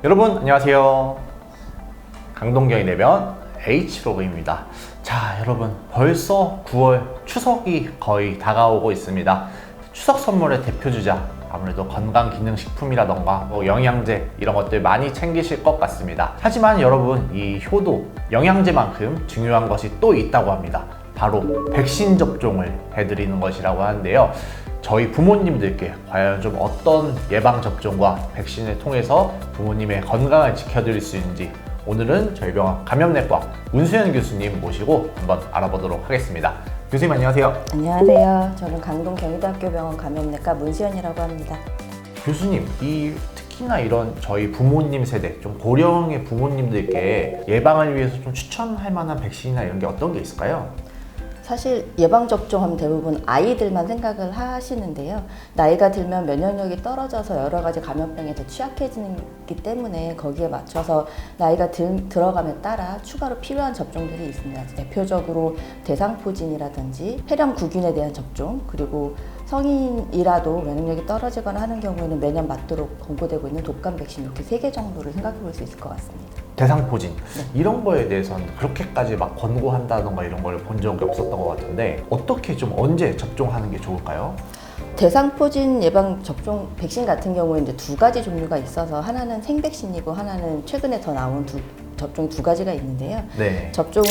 여러분 안녕하세요. 강동경의 내면 H로그입니다. 자, 여러분 벌써 9월 추석이 거의 다가오고 있습니다. 추석 선물의 대표주자 아무래도 건강기능식품이라던가 영양제 이런 것들 많이 챙기실 것 같습니다. 하지만 여러분, 이 효도 영양제만큼 중요한 것이 또 있다고 합니다. 바로 백신 접종을 해드리는 것이라고 하는데요. 저희 부모님들께 과연 좀 어떤 예방접종과 백신을 통해서 부모님의 건강을 지켜드릴 수 있는지 오늘은 저희 병원 감염내과 문수연 교수님 모시고 한번 알아보도록 하겠습니다. 교수님 안녕하세요. 안녕하세요. 저는 강동 경희대학교병원 감염내과 문수연이라고 합니다. 교수님, 특히나 이런 저희 부모님 세대, 좀 고령의 부모님들께 예방을 위해서 좀 추천할 만한 백신이나 이런 게 어떤 게 있을까요? 사실 예방접종하면 대부분 아이들만 생각을 하시는데요. 나이가 들면 면역력이 떨어져서 여러 가지 감염병에 더 취약해지기 때문에 거기에 맞춰서 나이가 들어감에 따라 추가로 필요한 접종들이 있습니다. 대표적으로 대상포진이라든지 폐렴구균에 대한 접종, 그리고 성인이라도 면역력이 떨어지거나 하는 경우에는 매년 맞도록 권고되고 있는 독감 백신, 이렇게 3개 정도를 생각해 볼 수 있을 것 같습니다. 대상포진 이런 거에 대해서는 그렇게까지 막 권고한다던가 이런 걸 본 적이 없었던 것 같은데 어떻게 좀 언제 접종하는 게 좋을까요? 대상포진 예방 접종 백신 같은 경우에 이제 2가지 종류가 있어서 하나는 생백신이고 하나는 최근에 더 나온 접종이 2가지가 있는데요. 네. 접종은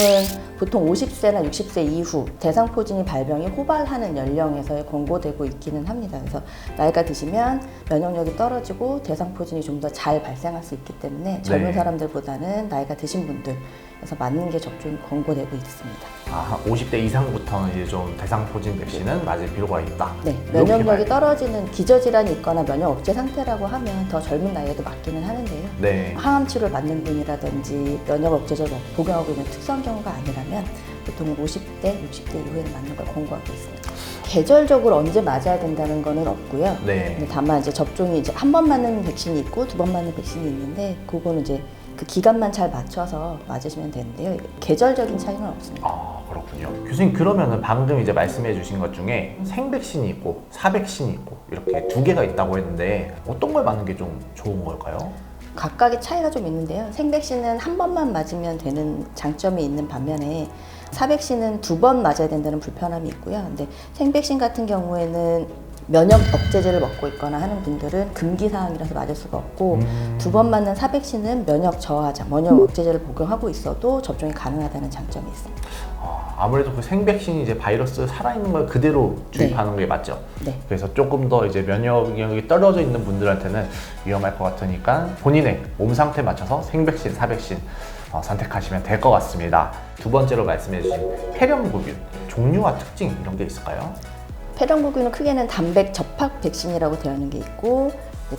보통 50세나 60세 이후 대상포진이 발병이 호발하는 연령에서 권고되고 있기는 합니다. 그래서 나이가 드시면 면역력이 떨어지고 대상포진이 좀 더 잘 발생할 수 있기 때문에 젊은 네. 사람들보다는 나이가 드신 분들에서 맞는 게 접종이 권고되고 있습니다. 아, 50대 이상부터는 이제 좀 대상포진 백신은 맞을 필요가 있다. 네, 면역력이 떨어지는 기저질환이 있거나 면역 억제 상태라고 하면 더 젊은 나이에도 맞기는 하는데요. 네. 항암 치료를 받는 분이라든지 면역 억제제를 복용하고 있는 특수한 경우가 아니라면 보통 50대, 60대 이후에는 맞는 걸 권고하고 있습니다. 계절적으로 언제 맞아야 된다는 거는 없고요. 네. 다만 이제 접종이 이제 한 번 맞는 백신이 있고 2번 맞는 백신이 있는데 그거는 이제 그 기간만 잘 맞춰서 맞으시면 되는데요. 계절적인 차이는 없습니다. 아, 그렇군요. 교수님, 그러면은 방금 이제 말씀해 주신 것 중에 생백신이 있고 사백신이 있고 이렇게 2개가 있다고 했는데 어떤 걸 맞는 게 좀 좋은 걸까요? 각각의 차이가 좀 있는데요. 생백신은 한 번만 맞으면 되는 장점이 있는 반면에 사백신은 2번 맞아야 된다는 불편함이 있고요. 근데 생백신 같은 경우에는 면역 억제제를 먹고 있거나 하는 분들은 금기 사항이라서 맞을 수가 없고 2번 맞는 사백신은 면역 저하자, 면역 억제제를 복용하고 있어도 접종이 가능하다는 장점이 있습니다. 아무래도 그 생백신이 이제 바이러스 살아있는 걸 그대로 주입하는 게 맞죠? 네. 그래서 조금 더 이제 면역력이 떨어져 있는 분들한테는 위험할 것 같으니까 본인의 몸 상태에 맞춰서 생백신, 사백신 선택하시면 될 것 같습니다. 2번째로 말씀해 주신 폐렴구균, 종류와 특징 이런 게 있을까요? 폐렴구균은 크게는 단백 접합 백신이라고 되어 있는 게 있고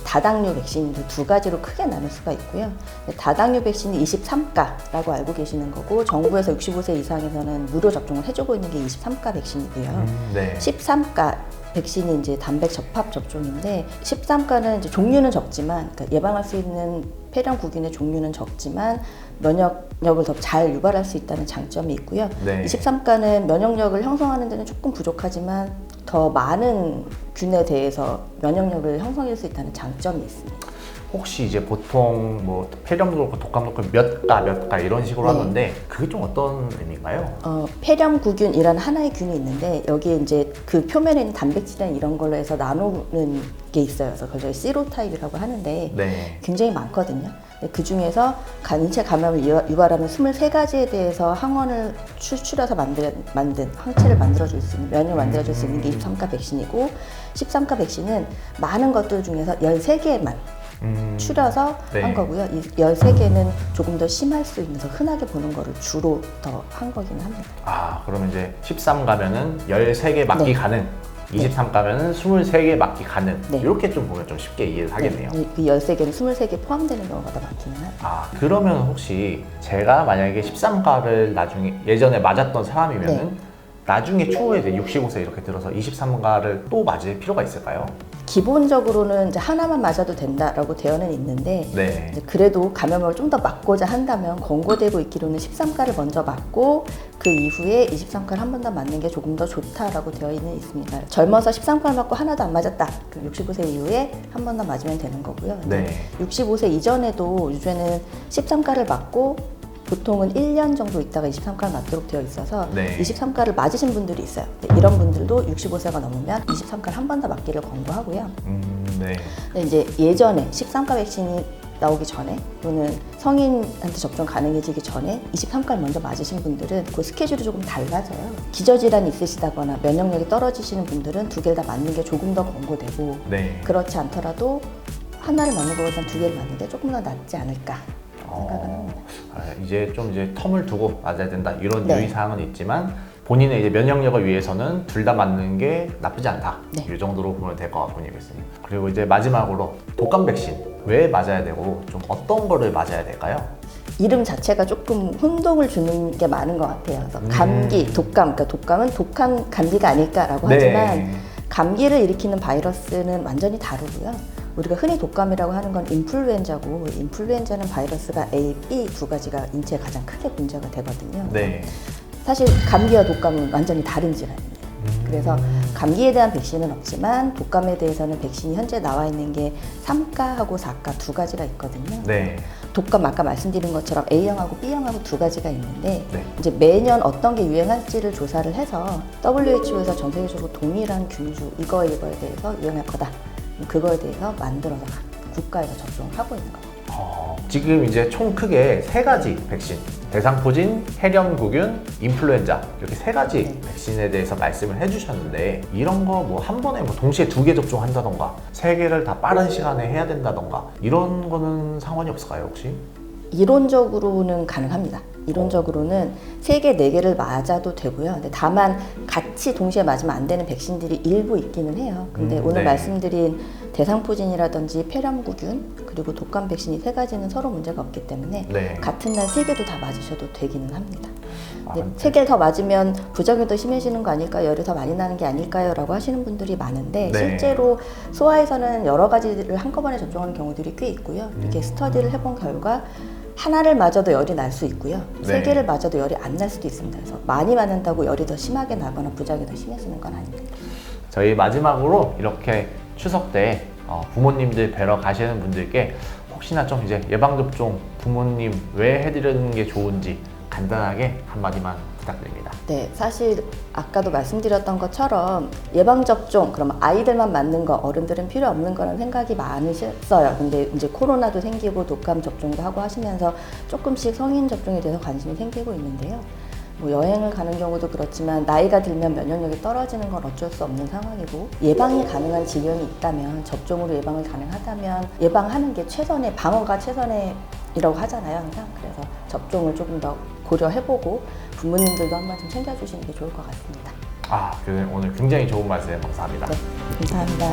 다당류 백신 2가지로 크게 나눌 수가 있고요. 다당류 백신이 23가라고 알고 계시는 거고 정부에서 65세 이상에서는 무료 접종을 해주고 있는 게 23가 백신이고요. 네. 13가 백신이 이제 단백 접합 접종인데 13가는 이제 종류는 적지만 그러니까 예방할 수 있는 폐렴구균의 종류는 적지만 면역력을 더 잘 유발할 수 있다는 장점이 있고요. 네. 23가는 면역력을 형성하는 데는 조금 부족하지만 더 많은 균에 대해서 면역력을 형성할 수 있다는 장점이 있습니다. 혹시 이제 보통 뭐 폐렴도 그렇고 독감도 그렇고 몇 가 이런 식으로 네. 하던데 그게 좀 어떤 의미인가요? 폐렴구균이라는 하나의 균이 있는데 여기에 이제 그 표면에 있는 단백질이나 이런 걸로 해서 나누는 게 있어요. 그래서 그걸 저희 시로타입이라고 하는데 네. 굉장히 많거든요. 그 중에서 인체 감염을 유발하는 23가지에 대해서 항원을 추출해서 만든 항체를 만들어줄 수 있는, 면역을 만들어줄 수 있는 게 23가 백신이고 13가 백신은 많은 것들 중에서 13개만 추려서 네. 한 거고요. 이 13개는 조금 더 심할 수 있는, 더 흔하게 보는 거를 주로 더 한 거긴 합니다. 아, 그러면 이제 13 가면은 13개 맞기 네. 가능, 23 가면은 23개 맞기 가능. 네. 이렇게 좀 보면 좀 쉽게 이해를 하겠네요. 그 13개는 23개 포함되는 경우가 더 많기는 합니다. 아, 그러면 혹시 제가 만약에 13가를 나중에 예전에 맞았던 사람이면은 네. 나중에 추후에 이제 65세 이렇게 들어서 23가를 또 맞을 필요가 있을까요? 기본적으로는 이제 하나만 맞아도 된다라고 되어는 있는데 네. 이제 그래도 감염을 좀 더 막고자 한다면 권고되고 있기로는 13가를 먼저 맞고 그 이후에 23가를 한 번 더 맞는 게 조금 더 좋다라고 되어 있습니다. 젊어서 13가 맞고 하나도 안 맞았다. 그럼 65세 이후에 한 번 더 맞으면 되는 거고요. 네. 65세 이전에도 요즘에는 13가를 맞고 보통은 1년 정도 있다가 23가를 맞도록 되어 있어서 네. 23가를 맞으신 분들이 있어요. 이런 분들도 65세가 넘으면 23가를 한 번 더 맞기를 권고하고요. 네. 근데 이제 예전에 13가 백신이 나오기 전에 또는 성인한테 접종 가능해지기 전에 23가를 먼저 맞으신 분들은 그 스케줄이 조금 달라져요. 기저질환이 있으시다거나 면역력이 떨어지시는 분들은 두 개를 다 맞는 게 조금 더 권고되고 네. 그렇지 않더라도 하나를 맞는 것보다 두 개를 맞는 게 조금 더 낫지 않을까 생각을 합니다. 이제 좀 텀을 두고 맞아야 된다 이런 네. 유의사항은 있지만 본인의 이제 면역력을 위해서는 둘 다 맞는 게 나쁘지 않다. 네. 이 정도로 보면 될 것 같군요, 교수님. 그리고 이제 마지막으로 독감 백신 왜 맞아야 되고 좀 어떤 거를 맞아야 될까요? 이름 자체가 조금 혼동을 주는 게 많은 것 같아요. 그래서 감기, 독감, 그러니까 독감은 독한 감기가 아닐까라고 네. 하지만 감기를 일으키는 바이러스는 완전히 다르고요. 우리가 흔히 독감이라고 하는 건 인플루엔자고 인플루엔자는 바이러스가 A, B 두 가지가 인체에 가장 크게 문제가 되거든요. 네. 사실 감기와 독감은 완전히 다른 질환입니다. 그래서 감기에 대한 백신은 없지만 독감에 대해서는 백신이 현재 나와 있는 게 3가하고 4가 두 가지가 있거든요. 네. 독감 아까 말씀드린 것처럼 A형하고 B형하고 두 가지가 있는데 네. 이제 매년 어떤 게 유행할지를 조사를 해서 WHO에서 전 세계적으로 동일한 균주 이거에 대해서 유행할 거다. 그거에 대해서 만들어서 각 국가에서 접종을 하고 있는 거예요. 지금 이제 총 크게 세 가지 백신, 대상포진, 해렴구균, 인플루엔자 이렇게 세 가지 네. 백신에 대해서 말씀을 해주셨는데 이런 거 뭐 한 번에 뭐 동시에 2개 접종한다던가 3개를 다 빠른 시간에 해야 된다던가 이런 거는 상관이 없을까요 혹시? 이론적으로는 가능합니다. 이론적으로는 3개, 4개를 맞아도 되고요. 근데 다만 같이 동시에 맞으면 안 되는 백신들이 일부 있기는 해요. 근데 오늘 네. 말씀드린 대상포진이라든지 폐렴구균 그리고 독감 백신이 3가지는 서로 문제가 없기 때문에 네. 같은 날 3개도 다 맞으셔도 되기는 합니다. 근데 네. 3개를 더 맞으면 부작용이 더 심해지는 거 아닐까요? 열이 더 많이 나는 게 아닐까요? 라고 하시는 분들이 많은데 네. 실제로 소아에서는 여러 가지를 한꺼번에 접종하는 경우들이 꽤 있고요. 이렇게 스터디를 해본 결과 하나를 맞아도 열이 날 수 있고요. 네. 3개를 맞아도 열이 안 날 수도 있습니다. 그래서 많이 맞는다고 열이 더 심하게 나거나 부작용이 더 심해지는 건 아닙니다. 저희 마지막으로 이렇게 추석 때 부모님들 뵈러 가시는 분들께 혹시나 좀 이제 예방접종 부모님 왜 해드리는 게 좋은지 간단하게 한마디만 부탁드립니다. 네, 사실 아까도 말씀드렸던 것처럼 예방접종, 그럼 아이들만 맞는 거, 어른들은 필요 없는 거라는 생각이 많으셨어요. 근데 이제 코로나도 생기고 독감 접종도 하고 하시면서 조금씩 성인 접종에 대해서 관심이 생기고 있는데요. 뭐 여행을 가는 경우도 그렇지만 나이가 들면 면역력이 떨어지는 건 어쩔 수 없는 상황이고 예방이 가능한 질병이 있다면 접종으로 예방을 가능하다면 예방하는 게 최선의 방어가 최선이라고 하잖아요 항상. 그래서 접종을 조금 더 고려해보고 부모님들도 한번 좀 챙겨주시는 게 좋을 것 같습니다. 교수님 오늘 굉장히 좋은 말씀 감사합니다. 네, 감사합니다.